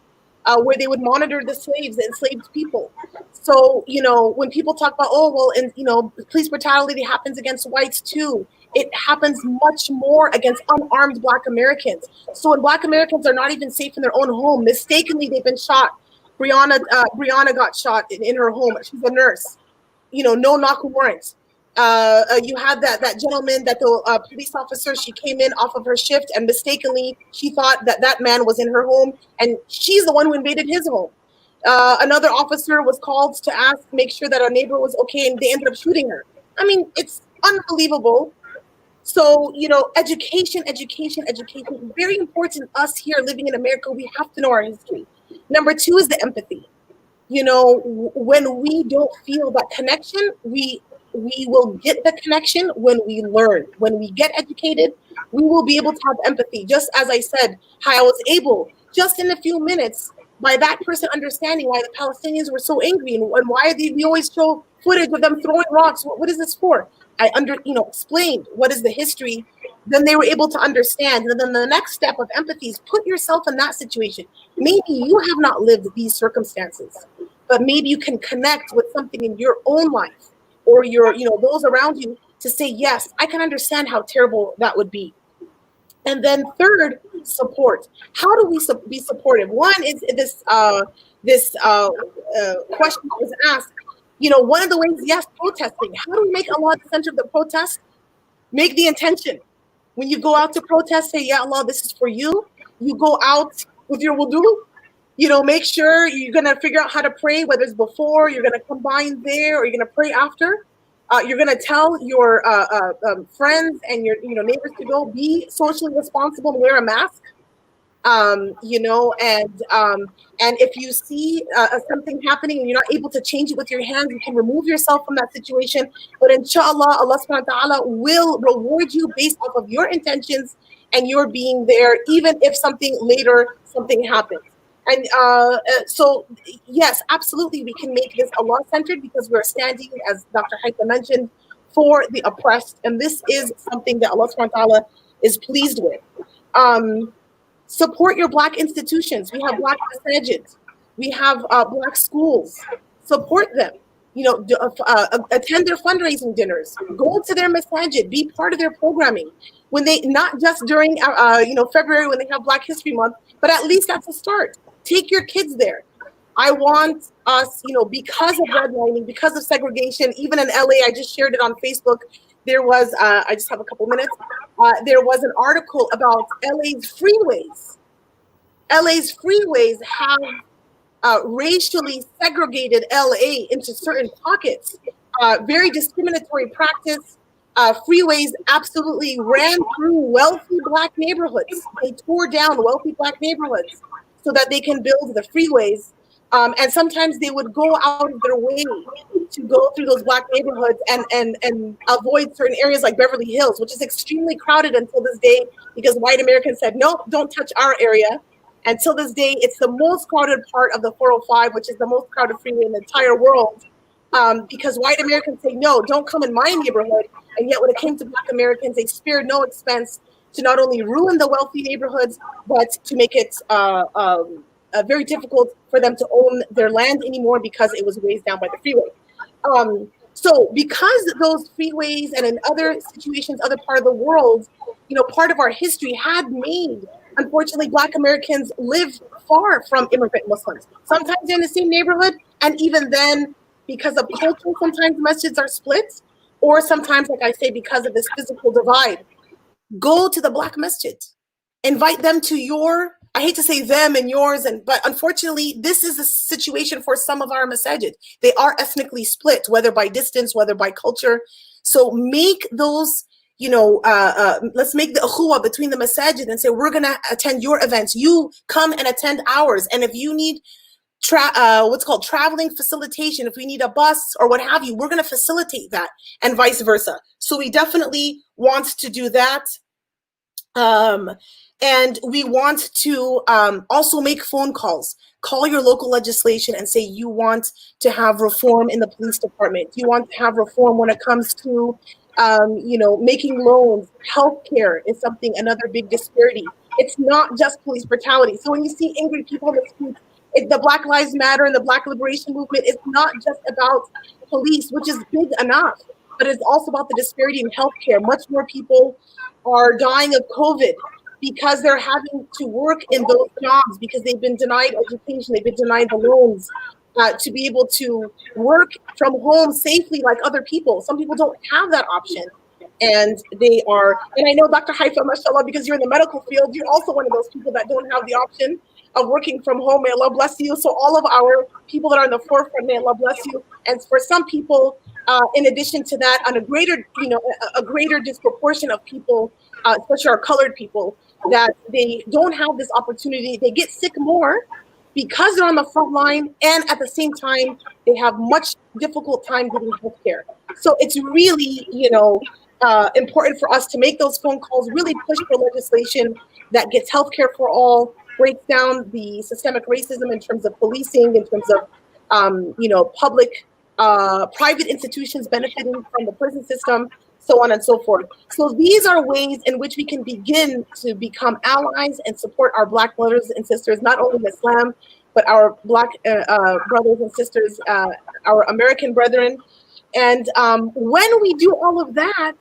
where they would monitor the slaves, the enslaved people. So, when people talk about, police brutality happens against whites too, it happens much more against unarmed Black Americans. So when Black Americans are not even safe in their own home, mistakenly they've been shot. Brianna got shot in her home. She's a nurse. No knock warrant. You had that gentleman, that the police officer, she came in off of her shift and mistakenly she thought that man was in her home, and she's the one who invaded his home. Another officer was called to make sure that a neighbor was okay, and they ended up shooting her. I mean, it's unbelievable. So, education, very important. Us here living in America, we have to know our history. Number two is the empathy. When we don't feel that connection, we will get the connection when we learn. When we get educated, we will be able to have empathy. Just as I said, how I was able, just in a few minutes, by that person understanding why the Palestinians were so angry, and why we always show footage of them throwing rocks. What is this for? I explained what is the history. Then they were able to understand. And then the next step of empathy is put yourself in that situation. Maybe you have not lived these circumstances, but maybe you can connect with something in your own life or your, those around you, to say, yes, I can understand how terrible that would be. And then third, support. How do we be supportive? One is this question that was asked. One of the ways, yes, protesting. How do we make Allah the center of the protest? Make the intention. When you go out to protest, say, Ya Allah, this is for you. You go out with your wudu. Make sure you're going to figure out how to pray, whether it's before, you're going to combine there, or you're going to pray after. You're going to tell your friends and your neighbors to go be socially responsible and wear a mask. And if you see something happening and you're not able to change it with your hands, you can remove yourself from that situation. But inshallah, Allah subhanahu wa ta'ala will reward you based off of your intentions and your being there, even if something happens. And so, yes, absolutely, we can make this Allah-centered, because we're standing, as Dr. Haifaa mentioned, for the oppressed. And this is something that Allah subhanahu wa ta'ala is pleased with. Support your Black institutions. We have Black masajid. We have Black schools. Support them. Attend their fundraising dinners. Go to their masajid. Be part of their programming. When they, not just during February when they have Black History Month, but at least that's a start. Take your kids there. I want us, because of redlining, because of segregation, even in LA, I just shared it on Facebook. There was, I just have a couple minutes. There was an article about LA's freeways. LA's freeways have racially segregated LA into certain pockets. Very discriminatory practice. Freeways absolutely ran through wealthy Black neighborhoods. They tore down wealthy Black neighborhoods so that they can build the freeways. And sometimes they would go out of their way to go through those Black neighborhoods and avoid certain areas like Beverly Hills, which is extremely crowded until this day, because white Americans said, no, don't touch our area. Until this day, it's the most crowded part of the 405, which is the most crowded freeway in the entire world, because white Americans say, no, don't come in my neighborhood. And yet when it came to Black Americans, they spared no expense to not only ruin the wealthy neighborhoods, but to make it very difficult for them to own their land anymore, because it was raised down by the freeway. So because those freeways and in other situations, other part of the world, part of our history had made, unfortunately, Black Americans live far from immigrant Muslims. Sometimes they're in the same neighborhood, and even then, because of culture, sometimes masjids are split, or sometimes, like I say, because of this physical divide. Go to the Black masjid. Invite them to your, I hate to say them and yours, but unfortunately, this is a situation for some of our masajid. They are ethnically split, whether by distance, whether by culture. So make those, let's make the ukhuwah between the masajid and say, we're going to attend your events. You come and attend ours. And if you need what's called traveling facilitation, if we need a bus or what have you, we're going to facilitate that, and vice versa. So we definitely want to do that. And we want to also make phone calls. Call your local legislation and say you want to have reform in the police department. You want to have reform when it comes to, making loans. Healthcare is another big disparity. It's not just police brutality. So when you see angry people in the streets, the Black Lives Matter and the Black Liberation Movement is not just about police, which is big enough, but it's also about the disparity in healthcare. Much more people are dying of COVID because they're having to work in those jobs, because they've been denied education, they've been denied the loans. to be able to work from home safely like other people. Some people don't have that option. And they are, and I know Dr. Haifaa, mashallah, because you're in the medical field, you're also one of those people that don't have the option of working from home. May Allah bless you. So all of our people that are in the forefront, may Allah bless you. And for some people, in addition to that, on a greater, a greater disproportion of people, especially our colored people, that they don't have this opportunity. They get sick more because they're on the front line, and at the same time, they have much difficult time getting healthcare. So it's really, important for us to make those phone calls, really push for legislation that gets healthcare for all, breaks down the systemic racism in terms of policing, in terms of, public, private institutions benefiting from the prison system, so on and so forth. So these are ways in which we can begin to become allies and support our Black brothers and sisters, not only in Islam, but our Black brothers and sisters, our American brethren. And when we do all of that,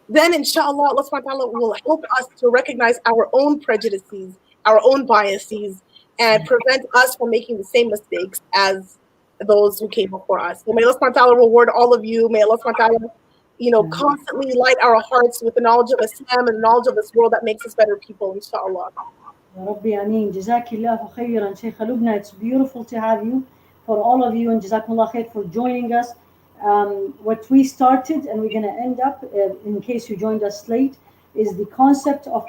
then inshallah, Allah subhanahu wa ta'ala will help us to recognize our own prejudices, our own biases, and prevent us from making the same mistakes as those who came before us. So may Allah subhanahu wa ta'ala reward all of you. May Allah subhanahu wa ta'ala, constantly light our hearts with the knowledge of Islam and knowledge of this world that makes us better people, inshallah. Ya Rabbi Ameen. Jazakillahu khairan, Shaykh Lubna. It's beautiful to have you, for all of you, and Jazakumullah khair for joining us. What we started, and we're going to end up, in case you joined us late, is the concept of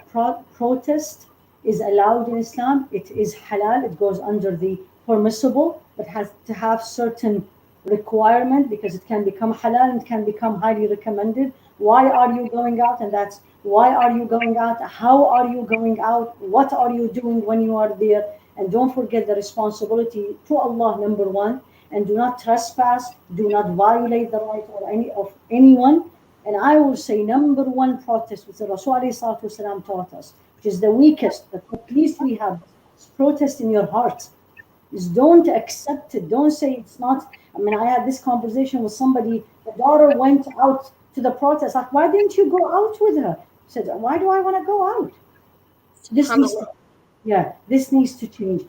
protest is allowed in Islam. It is halal. It goes under the permissible, but has to have certain requirement, because it can become halal and can become highly recommended. Why are you going out? And that's why are you going out? How are you going out? What are you doing when you are there? And don't forget the responsibility to Allah, number one. And do not trespass, do not violate the right of anyone. And I will say number one protest, which the Rasul ﷺ taught us, which is the weakest, but at least we have, is protest in your heart. Is don't accept it. Don't say it's not. I mean, I had this conversation with somebody. The daughter went out to the protest. Like, why didn't you go out with her? I said, why do I want to go out? This needs to change.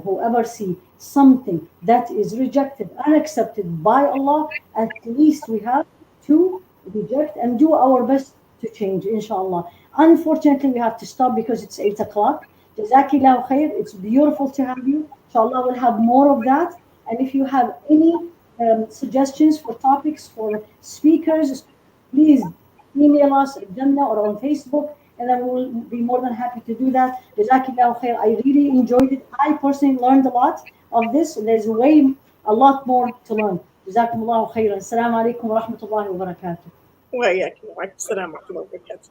Whoever see something that is rejected, unaccepted by Allah, at least we have to reject and do our best to change, inshallah. Unfortunately, we have to stop because it's 8 o'clock. Jazakillahu khair. It's beautiful to have you. Inshallah, we'll have more of that. And if you have any suggestions for topics, for speakers, please email us at Jannah or on Facebook, and then we'll be more than happy to do that. Jazakillahu khair. I really enjoyed it. I personally learned a lot of this. There's a lot more to learn. Jazakumullahu khairan. Assalamu alaikum wa rahmatullahi wa barakatuh. Wa alaikum assalam wa rahmatullahi wa barakatuh.